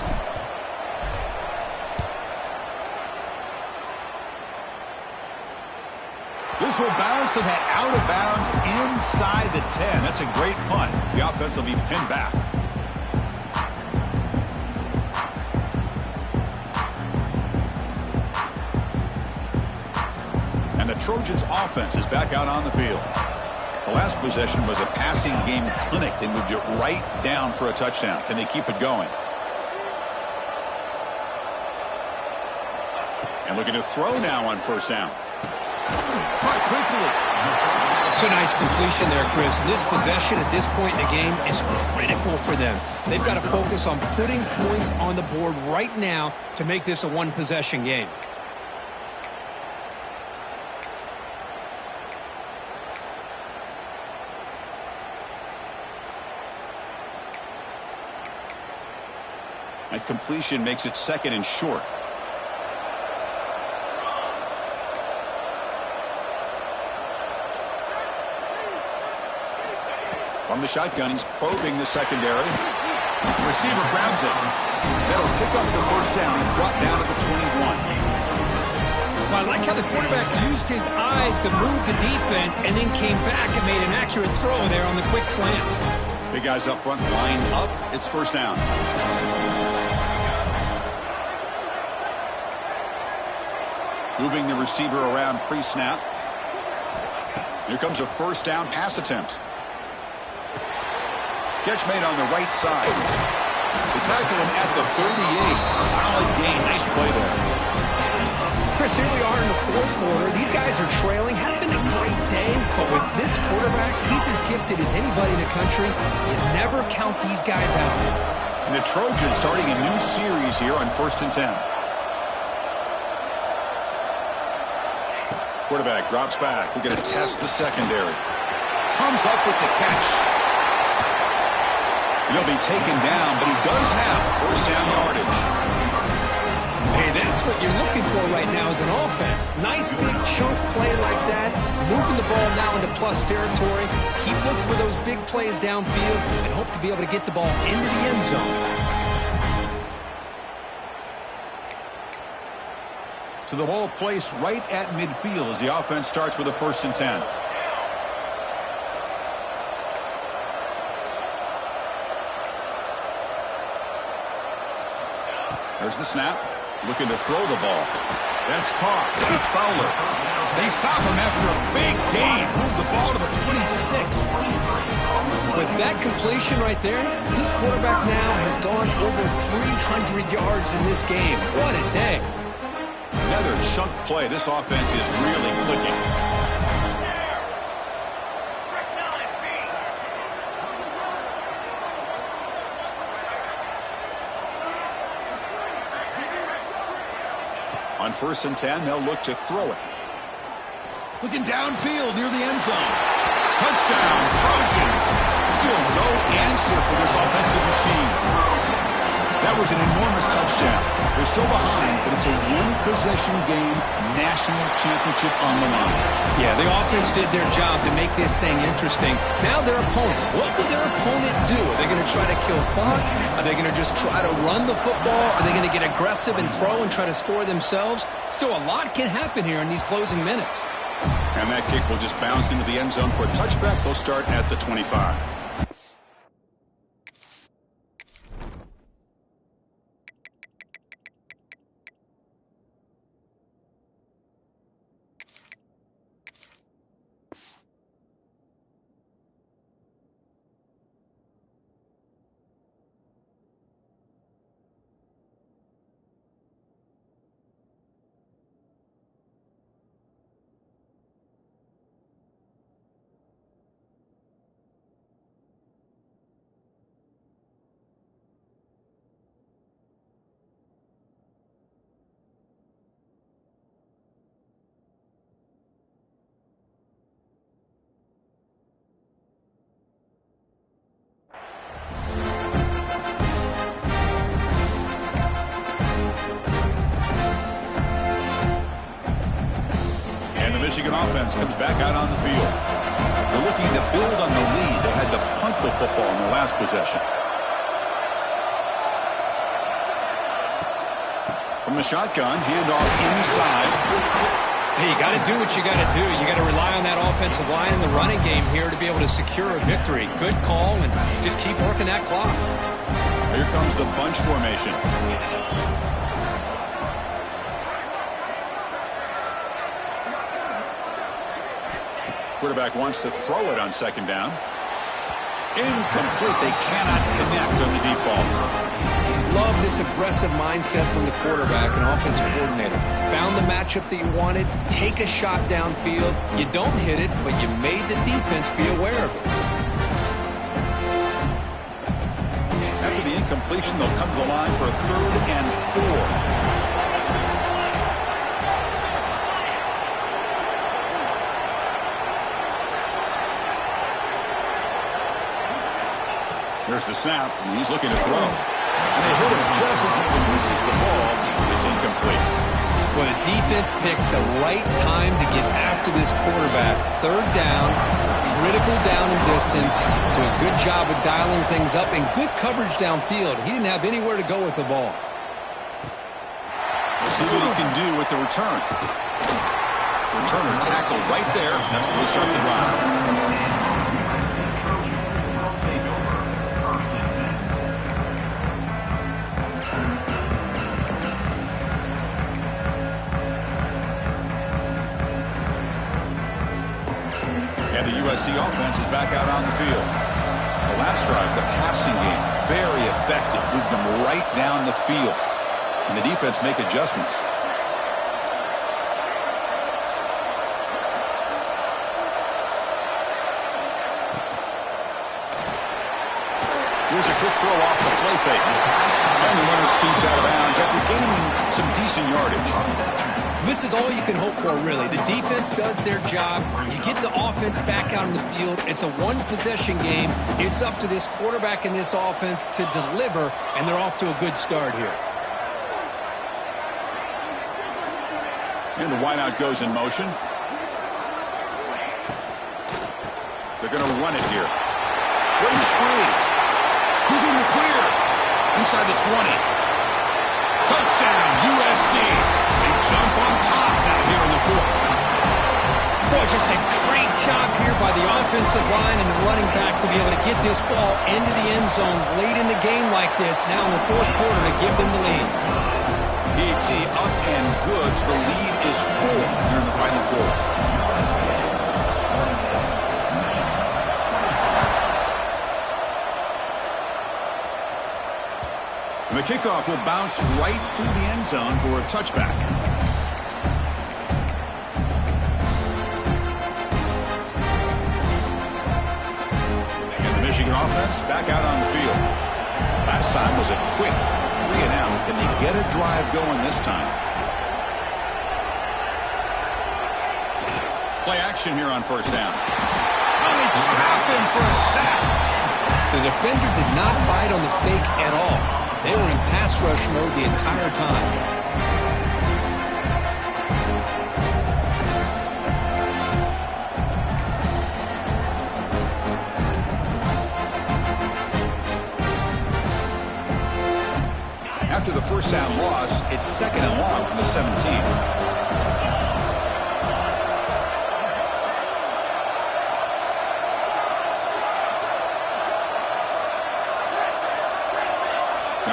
This will bounce to that out of bounds inside the 10. That's a great punt. The offense will be pinned back. And the Trojans offense is back out on the field. The last possession was a passing game clinic. They moved it right down for a touchdown. Can they keep it going? And looking to throw now on first down. Caught quickly. It's a nice completion there, Chris. This possession at this point in the game is critical for them. They've got to focus on putting points on the board right now to make this a one-possession game. That completion makes it 2nd and short. From the shotgun, he's probing the secondary. Receiver grabs it. That'll pick up the first down. He's brought down to the 21. Well, I like how the quarterback used his eyes to move the defense and then came back and made an accurate throw there on the quick slant. Big guys up front line up. It's first down. Moving the receiver around pre-snap. Here comes a first down pass attempt. Catch made on the right side. They tackle him at the 38. Solid gain. Nice play there. Chris, here we are in the 4th quarter. These guys are trailing. Hadn't been a great day, but with this quarterback, he's as gifted as anybody in the country. You never count these guys out. And the Trojans starting a new series here on 1st and 10. Quarterback drops back. We're going to test the secondary. Comes up with the catch. He'll be taken down, but he does have first down yardage. Hey, that's what you're looking for right now as an offense. Nice big chunk play like that. Moving the ball now into plus territory. Keep looking for those big plays downfield and hope to be able to get the ball into the end zone. So the ball placed right at midfield as the offense starts with a 1st and 10. There's the snap. Looking to throw the ball. That's caught. It's Fowler. They stop him after a big gain. Move the ball to the 26. With that completion right there, this quarterback now has gone over 300 yards in this game. What a day. Another chunk play. This offense is really clicking. On 1st and 10, they'll look to throw it. Looking downfield near the end zone. Touchdown, Trojans. Still no answer for this offensive machine. That was an enormous touchdown. They're still behind, but it's a one-possession game, national championship on the line. Yeah, the offense did their job to make this thing interesting. Now their opponent. What will their opponent do? Are they going to try to kill clock? Are they going to just try to run the football? Are they going to get aggressive and throw and try to score themselves? Still, a lot can happen here in these closing minutes. And that kick will just bounce into the end zone for a touchback. They'll start at the 25. Michigan offense comes back out on the field. They're looking to build on the lead. They had to punt the football in their last possession. From the shotgun, handoff inside. Hey, you got to do what you got to do. You got to rely on that offensive line in the running game here to be able to secure a victory. Good call, and just keep working that clock. Here comes the bunch formation. Quarterback wants to throw it on 2nd down. Incomplete. They cannot connect on the deep ball. Love this aggressive mindset from the quarterback and offensive coordinator. Found the matchup that you wanted. Take a shot downfield. You don't hit it, but you made the defense be aware of it. After the incompletion, they'll come to the line for a 3rd and 4. There's the snap, and he's looking to throw. And they hit him just as he releases the ball. It's incomplete. Well, the defense picks the right time to get after this quarterback. Third down, critical down and distance. Do a good job of dialing things up and good coverage downfield. He didn't have anywhere to go with the ball. We'll see what he can do with the return. Returner tackle right there. That's where they start the drive. And the USC offense is back out on the field. The last drive, the passing game, very effective. Moved them right down the field. Can the defense make adjustments? Here's a quick throw off the play fake. And the runner scoots out of bounds after gaining some decent yardage. This is all you can hope for, really. The defense does their job. You get the offense back out on the field. It's a one-possession game. It's up to this quarterback and this offense to deliver, and they're off to a good start here. And the wideout goes in motion. They're going to run it here. Runs free. Who's in the clear? Inside the 20. Touchdown, USC. They jump on top now here in the fourth. Boy, just a great job here by the offensive line and the running back to be able to get this ball into the end zone late in the game like this, now in the fourth quarter, to give them the lead. PAT up and good. The lead is 4 here in the final quarter. And the kickoff will bounce right through the end zone for a touchback. And the Michigan offense back out on the field. Last time was a quick 3-and-out. Can they get a drive going this time? Play action here on first down. Oh, they trap him for a sack. The defender did not bite on the fake at all. They were in pass rush mode the entire time. After the first down loss, it's second and long from the 17.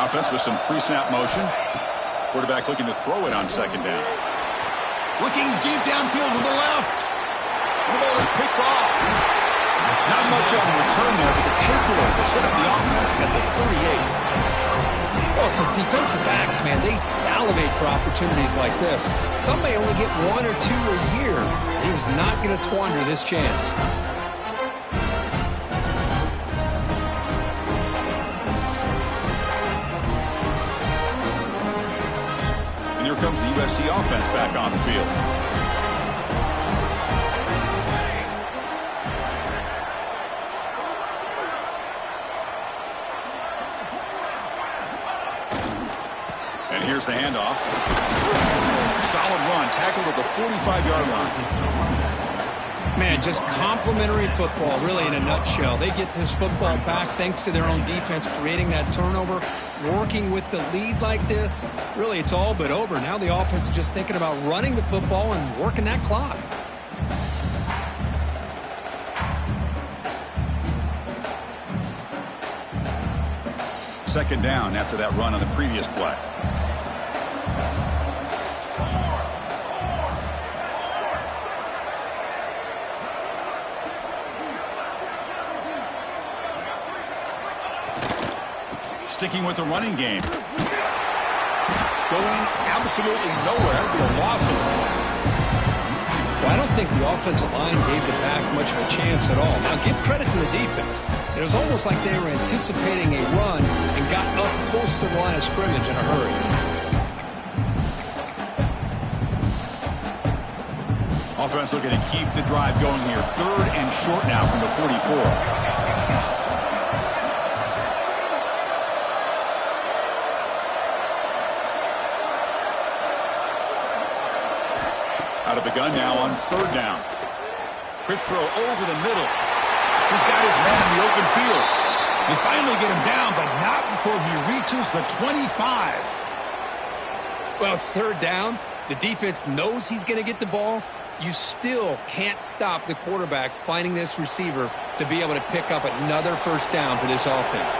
Offense with some pre-snap motion. Quarterback looking to throw it on second down. Looking deep downfield to the left. The ball is picked off. Not much on the return there, but the takeaway will set up the offense at the 38. Well, for defensive backs, man, they salivate for opportunities like this. Some may only get 1 or 2 a year. He was not going to squander this chance. Here comes the USC offense back on the field. And here's the handoff. Solid run, tackled at the 45-yard line. Man, just complimentary football, really, in a nutshell. They get this football back thanks to their own defense, creating that turnover, working with the lead like this. Really, it's all but over. Now the offense is just thinking about running the football and working that clock. Second down after that run on the previous play. Sticking with the running game. Going absolutely nowhere. That would be a loss of the ball. Well, I don't think the offensive line gave the back much of a chance at all. Now, give credit to the defense. It was almost like they were anticipating a run and got up close to the line of scrimmage in a hurry. Offense looking to keep the drive going here. 3rd and short now from the 44. Got the gun now on third down. Quick throw over the middle. He's got his man in the open field. They finally get him down, but not before he reaches the 25. Well, it's third down. The defense knows he's going to get the ball. You still can't stop the quarterback finding this receiver to be able to pick up another first down for this offense.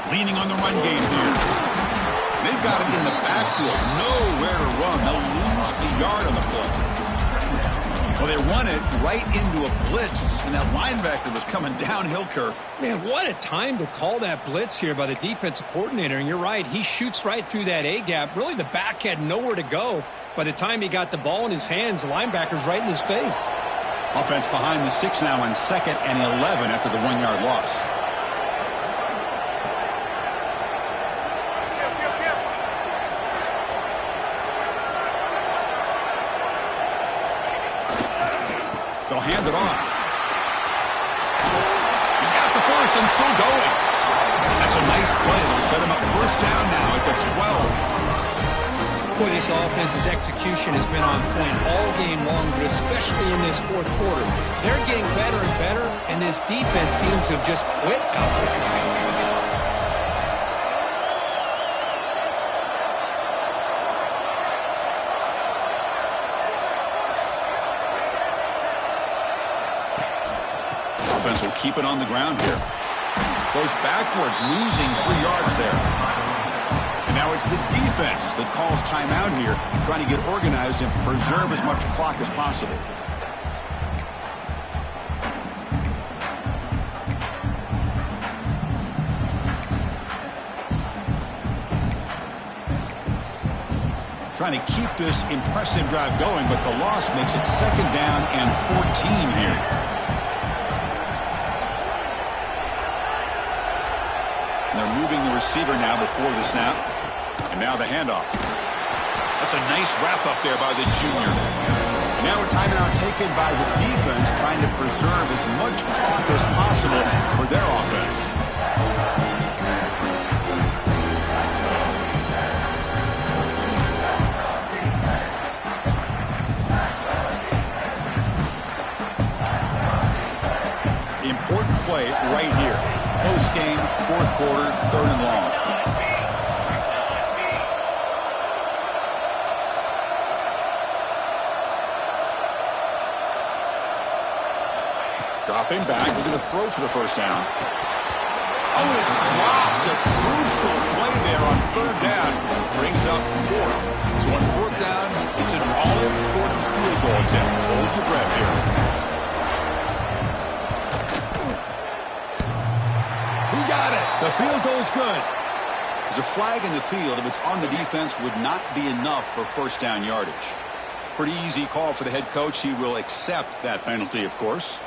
Leaning on the run game here. They've got him in the backfield. Nowhere to run. They'll lose a yard on the play. Well, they run it right into a blitz, and that linebacker was coming downhill, Kirk. Man, what a time to call that blitz here by the defensive coordinator. And you're right, he shoots right through that A-gap. Really, the back had nowhere to go. By the time he got the ball in his hands, the linebacker's right in his face. Offense behind the 6 now on 2nd and 11 after the 1-yard loss. They'll hand it off. He's got the first and still going. That's a nice play. It'll set him up first down now at the 12. Boy, this offense's execution has been on point all game long, but especially in this fourth quarter. They're getting better and better, and this defense seems to have just quit out there. Offense will keep it on the ground here. Goes backwards, losing 3 yards there. And now it's the defense that calls timeout here, trying to get organized and preserve as much clock as possible. Trying to keep this impressive drive going, but the loss makes it 2nd down and 14 here. They're moving the receiver now before the snap. And now the handoff. That's a nice wrap-up there by the junior. And now a timeout taken by the defense, trying to preserve as much clock as possible for their offense. Important play right here. Close game, fourth quarter, 3rd and long. Dropping back, looking to throw for the first down. Oh, it's dropped. A crucial play there on 3rd down. Brings up 4th. So on 4th down, it's an all-important field goal attempt. Hold your breath here. The field goal's good. There's a flag in the field. If it's on the defense, would not be enough for first down yardage. Pretty easy call for the head coach. He will accept that penalty, of course.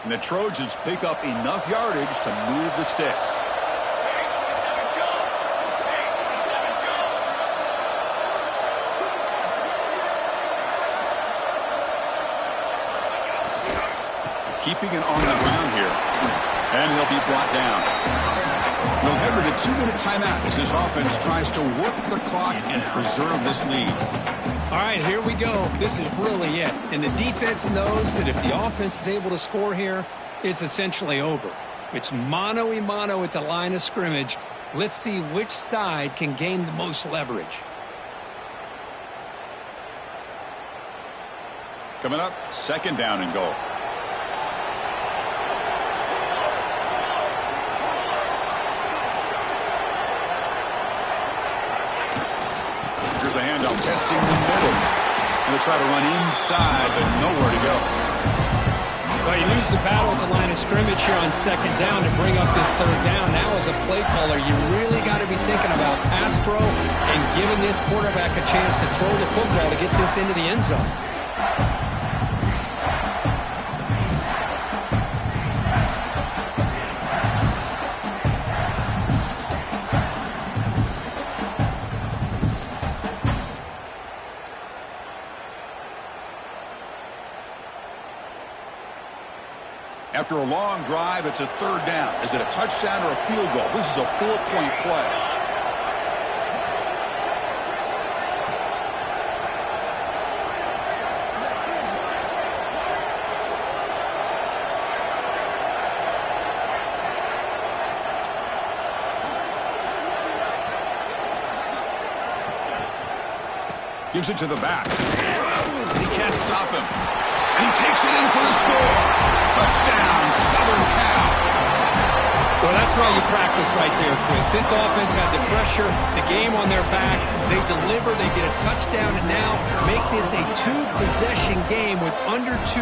And the Trojans pick up enough yardage to move the sticks. Keeping it on the ground here. And he'll be brought down. We'll head to the 2-minute timeout as this offense tries to work the clock and preserve this lead. All right, here we go. This is really it. And the defense knows that if the offense is able to score here, it's essentially over. It's mano-a-mano at the line of scrimmage. Let's see which side can gain the most leverage. Coming up, 2nd down and goal. Here's the handoff, testing the middle. And they try to run inside, but nowhere to go. Well, you lose the battle at the line of scrimmage here on 2nd down to bring up this 3rd down. Now as a play caller, you really got to be thinking about pass pro and giving this quarterback a chance to throw the football to get this into the end zone. After a long drive, it's a third down. Is it a touchdown or a field goal? This is a 4-point play. Gives it to the back. He can't stop him. And he takes it in for the score. Touchdown, Southern Cal. Well, that's why you practice right there, Chris. This offense had the pressure, the game on their back. They deliver, they get a touchdown, and now make this a two-possession game with under 2